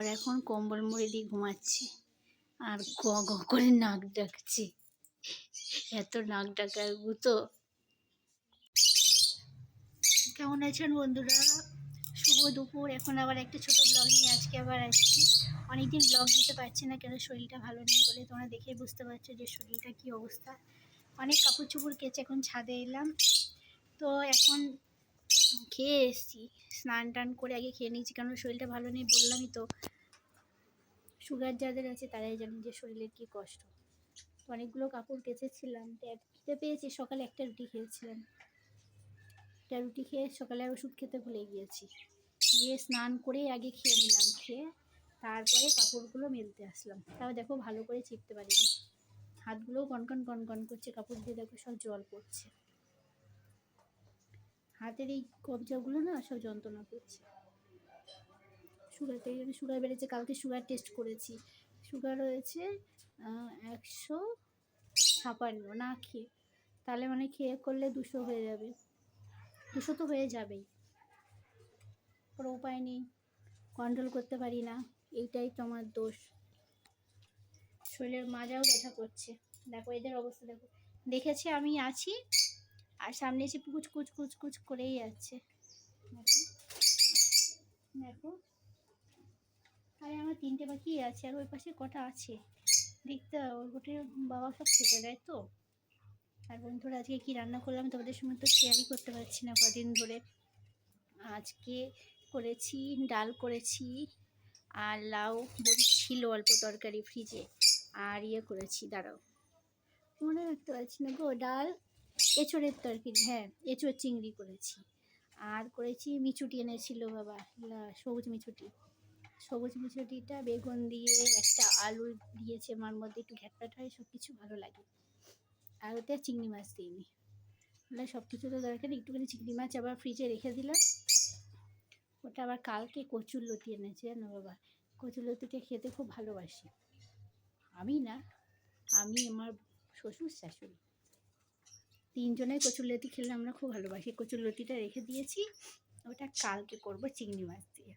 আর এখন কম্বল মুড়ি দিয়ে ঘুমাচ্ছি আর গ গ করে নাক ডাকছি। এত নাক ডাকার গুতো। কেমন আছেন বন্ধুরা? শুভ দুপুর। এখন আবার একটা ছোট ব্লগ নিয়ে আজকে আবার আসছি। অনেকদিন ব্লগ দিতে পারছি না কেন, শরীরটা ভালো নেই বলে। তোমরা দেখেই বুঝতে পারছো যে শরীরটা কী অবস্থা। অনেক কাপড় চোপড় কেচে এখন ছাদে এলাম। তো এখন খেয়ে এসছি, স্নান টান করে আগে খেয়ে নিয়েছি কারণ শরীরটা ভালো নেই। বললামই তো, সুগার যাদের আছে তারাই জানেন যে শরীরের কী কষ্ট। তো অনেকগুলো কাপড় কেচেছিলাম, খিদে পেয়েছি। সকালে একটা রুটি খেয়েছিলাম, একটা রুটি খেয়ে সকালে ওষুধ খেতে ভুলে গিয়েছি। গিয়ে স্নান করেই আগে খেয়ে নিলাম, খেয়ে তারপরে কাপড়গুলো মেলতে আসলাম। তাও দেখো ভালো করে চিপতে পারিনি, হাতগুলোও কনকন কনকন করছে। কাপড় দিয়ে দেখো সব জল পড়ছে, হাতের এই কবজাগুলো না সব যন্ত্রণা করছে। সুগার বেড়েছে। কালকে সুগার টেস্ট করেছি, সুগার রয়েছে 156 না খেয়ে। তাহলে মানে খেয়ে করলে 200 হয়ে যাবে। 200 তো হয়ে যাবেই, কোনো উপায় নেই, কন্ট্রোল করতে পারি না। এইটাই তো আমার দোষ। শরীরের মাজাও ব্যথা করছে। দেখো এদের অবস্থা দেখো। দেখেছে আমি আছি আর সামনে এসে কুচ কুচ কুচ কুচ করেই যাচ্ছে। দেখো দেখো, আরে আমার 3টে বাকি আছে আর ওই পাশে কটা আছে দেখতে। ওটা বাবা সব কেটে দেয় তো। আর বন্ধুরা আজকে কি রান্না করলাম তোমাদের সঙ্গে তো শেয়ারই করতে পারছি না কদিন ধরে। আজকে করেছি ডাল করেছি, আর লাউ বড়ি ছিল অল্প তরকারি ফ্রিজে, আর করেছি, দাঁড়াও মনে রাখতে পারছি না গো, ডাল এঁচোড়ের তরকারি, হ্যাঁ এঁচোড় চিংড়ি করেছি। আর করেছি মিচুটি এনেছিল বাবা, সবুজ মিচুটি। সবুজ মিচুটিটা বেগুন দিয়ে, একটা আলু দিয়েছে মার মধ্যে, একটু ঘ্যাটপ্যাট হয়, সব কিছু ভালো লাগে। আর ওতে চিংড়ি মাছ দিইনি, বলে সব কিছু তো দরকার, একটুখানি চিংড়ি মাছ আবার ফ্রিজে রেখে দিলাম। ওটা আবার কালকে কচুর লতি এনেছে জানো বাবা। কচুর লতিটা খেতে খুব ভালোবাসি আমি, না আমি, আমার শ্বশুর শাশুড়ি, 3জনে কচুর লতি খেলে আমরা খুব ভালোবাসি। কচুর লতিটা রেখে দিয়েছি, ওটা কালকে করব চিংড়ি মাছ দিয়ে।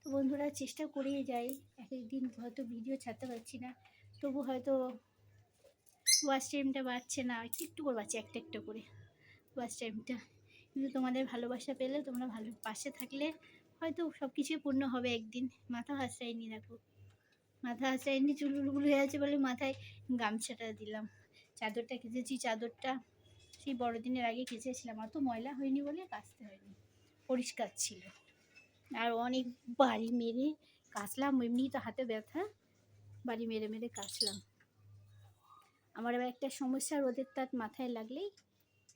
তো বন্ধুরা চেষ্টা করেই যাই, এক একদিন হয়তো ভিডিও ছাড়তে পারছি না, তবু হয়তো ওয়াচ টাইমটা বাড়ছে না, একটু করে বাড়ছে, একটা একটা করে ওয়াচ টাইমটা। কিন্তু তোমাদের ভালোবাসা পেলে, তোমরা ভালো পাশে থাকলে হয়তো সব কিছুই পূর্ণ হবে একদিন। মাথা হাসড়াইনি, দেখো মাথা হাসড়াইনি, চুলগুলো হয়ে আছে বলে মাথায় গামছাটা দিলাম। চাদরটা কেচেছি, চাদরটা সেই বড়দিনের আগে কেচেছিলাম, অত ময়লা হয়নি বলে কাচতে হয়নি, পরিষ্কার ছিল। আর অনেক বাড়ি মেরে কাচলাম, এমনি তো হাতে ব্যথা, বাড়ি মেরে মেরে কাচলাম। আমার আবার একটা সমস্যা, রোদের তাপ মাথায় লাগলেই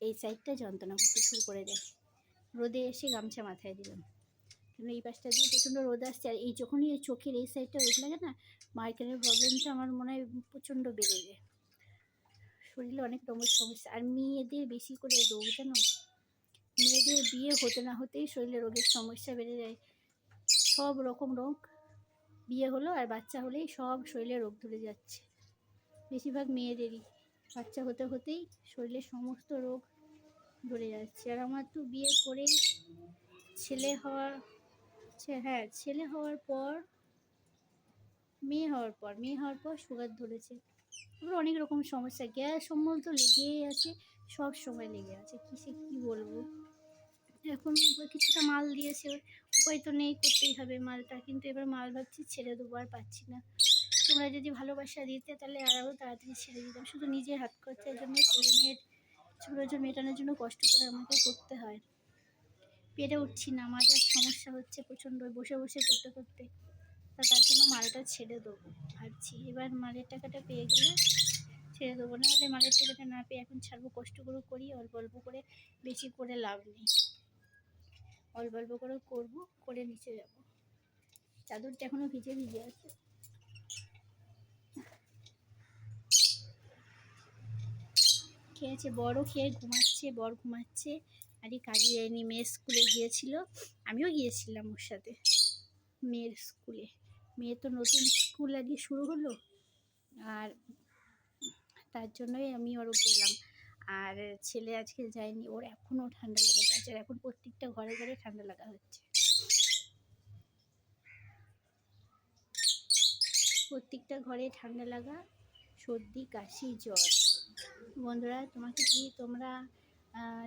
এই সাইডটা যন্ত্রণা করতে শুরু করে দেয়। রোদে এসে গামছা মাথায় দিলাম, কিন্তু এই পাশটা দিয়ে প্রচণ্ড রোদ আসছে। আর এই যখনই এই চোখের এই সাইডটা রোদ লাগে না, মাইগ্রেনের প্রবলেমটা আমার মনে হয় প্রচণ্ড বেড়ে যায়। শরীরে অনেক রকমের সমস্যা, আর মেয়েদের বেশি করে রোগ জানো। মেয়েদের বিয়ে হতে না হতেই শরীরে রোগের সমস্যা বেড়ে যায়। সব রকম রোগ, বিয়ে হলো আর বাচ্চা হলেই সব শরীরে রোগ ধরে যাচ্ছে। বেশিরভাগ মেয়েদেরই বাচ্চা হতে হতেই শরীরে সমস্ত রোগ ধরে যাচ্ছে। আর আমার তো বিয়ে করেই ছেলে হওয়ার, হ্যাঁ ছেলে হওয়ার পর, মেয়ে হওয়ার পর সুগার ধরেছে। আবার অনেক রকম সমস্যা, গ্যাস অম্বল তো লেগেই আছে, সব সময় লেগে আছে। কিসে কী বলবো। এখন কিছুটা মাল দিয়েছে, উপায় তো নেই, করতেই হবে মালটা। কিন্তু এবার মাল ভাবছি ছেড়ে দেবো, আর পাচ্ছি না। তোমরা যদি ভালোবাসা দিতে তাহলে আরও তাড়াতাড়ি ছেড়ে দিতাম। শুধু নিজের হাত খরচার জন্য, ছেলে মেয়ের প্রয়োজন মেটানোর জন্য কষ্ট করে আমাকে করতে হয়। পেরে উঠছি না, মাজার সমস্যা হচ্ছে প্রচণ্ড, বসে বসে করতে করতে। তার জন্য মালটা ছেড়ে দেবো ভাবছি। এবার মালের টাকাটা পেয়ে গেলে ছেড়ে দেবো, নাহলে মালের টাকাটা না পেয়ে এখন ছাড়বো। কষ্ট করে করি, অল্প অল্প করে, বেশি করে লাভ নেই। অল্প অল্প করে করবো, করে নিচে যাবো। চাদরটা এখনো ভিজে ভিজে আছে। খেয়েছে বড়, খেয়ে ঘুমাচ্ছে, বর ঘুমাচ্ছে। আরে কাজে যায়নি, মেয়ের স্কুলে গিয়েছিল, আমিও গিয়েছিলাম ওর সাথে মেয়ের স্কুলে। মেয়ের তো নতুন স্কুল আগে শুরু হলো, আর তার জন্যই আমি ওরও গেলাম। আর ছেলে আজকে যায়নি, ওর এখনও ঠান্ডা লাগা আছে। আর এখন প্রত্যেকটা ঘরে ঘরে ঠান্ডা লাগা হচ্ছে। প্রত্যেকটা ঘরে ঠান্ডা লাগা, সর্দি, কাশি, জ্বর। বন্ধুরা, তোমাকে কি তোমরা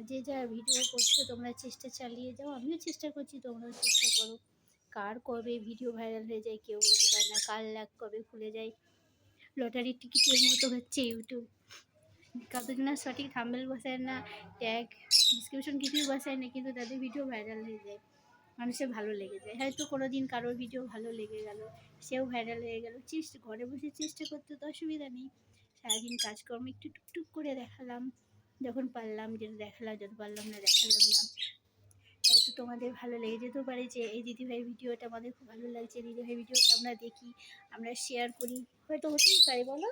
যে যা ভিডিও করছো তোমরা চেষ্টা চালিয়ে যাও, আমিও চেষ্টা করছি, তোমরাও চেষ্টা করো। কার কবে ভিডিও ভাইরাল হয়ে যায় কেউ বলতে পারে না, কার লাক কবে খুলে যায়। লটারির টিকিটের মতো হচ্ছে ইউটিউব। কতজনা সঠিক থাম্বনেল বসায় না, ট্যাগ ডিসক্রিপশন কিছুই বসায় না, কিন্তু তাদের ভিডিও ভাইরাল হয়ে যায়, মানুষের ভালো লেগে যায়। হয়তো কোনো দিন কারোর ভিডিও ভালো লেগে গেল, সেও ভাইরাল হয়ে গেল। ঘরে বসে চেষ্টা করতে তো অসুবিধা নেই। সারাদিন কাজকর্ম একটু টুকটুক করে দেখালাম, যখন পারলাম যেটা দেখালাম, যত পারলাম না দেখালাম না। হয়তো তোমাদের ভালো লেগে যেতেও পারে যে এই দিদিভাই ভিডিওটা আমাদের খুব ভালো লাগছে, দিদিভাই ভিডিওটা আমরা দেখি, আমরা শেয়ার করি, হয়তো হতেই পারে। বলো,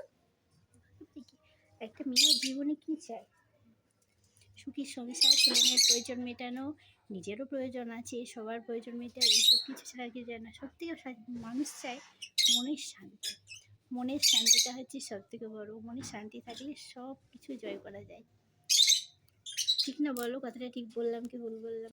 একটা মেয়ের জীবনে কী চায়? সুখী সংসার, ছেলেমেয়ের প্রয়োজন মেটানো, নিজেরও প্রয়োজন আছে, সবার প্রয়োজন মেটানো, এইসব কিছু ছাড়া কি যায় না। সব থেকে মানুষ চায় মনের শান্তি। মনের শান্তিটা হচ্ছে সব থেকে বড়। মনের শান্তি থাকলে সব কিছু জয় করা যায়। ঠিক না বলো? কথাটা ঠিক বললাম কি ভুল বললাম?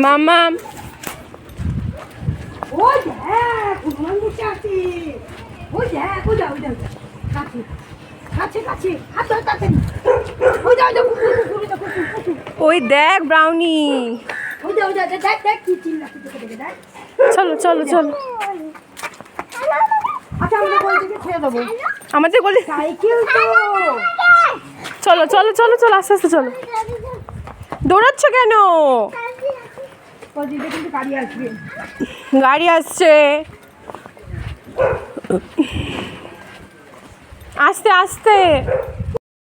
মামা ওই দেখ ব্রাউনি। চলো চলো চলো, আমাদের বলি চলো চলো চলো চলো, আস্তে আস্তে চলো। দৌড়াচ্ছ কেন? গাড়ি আসছে, আস্তে আস্তে।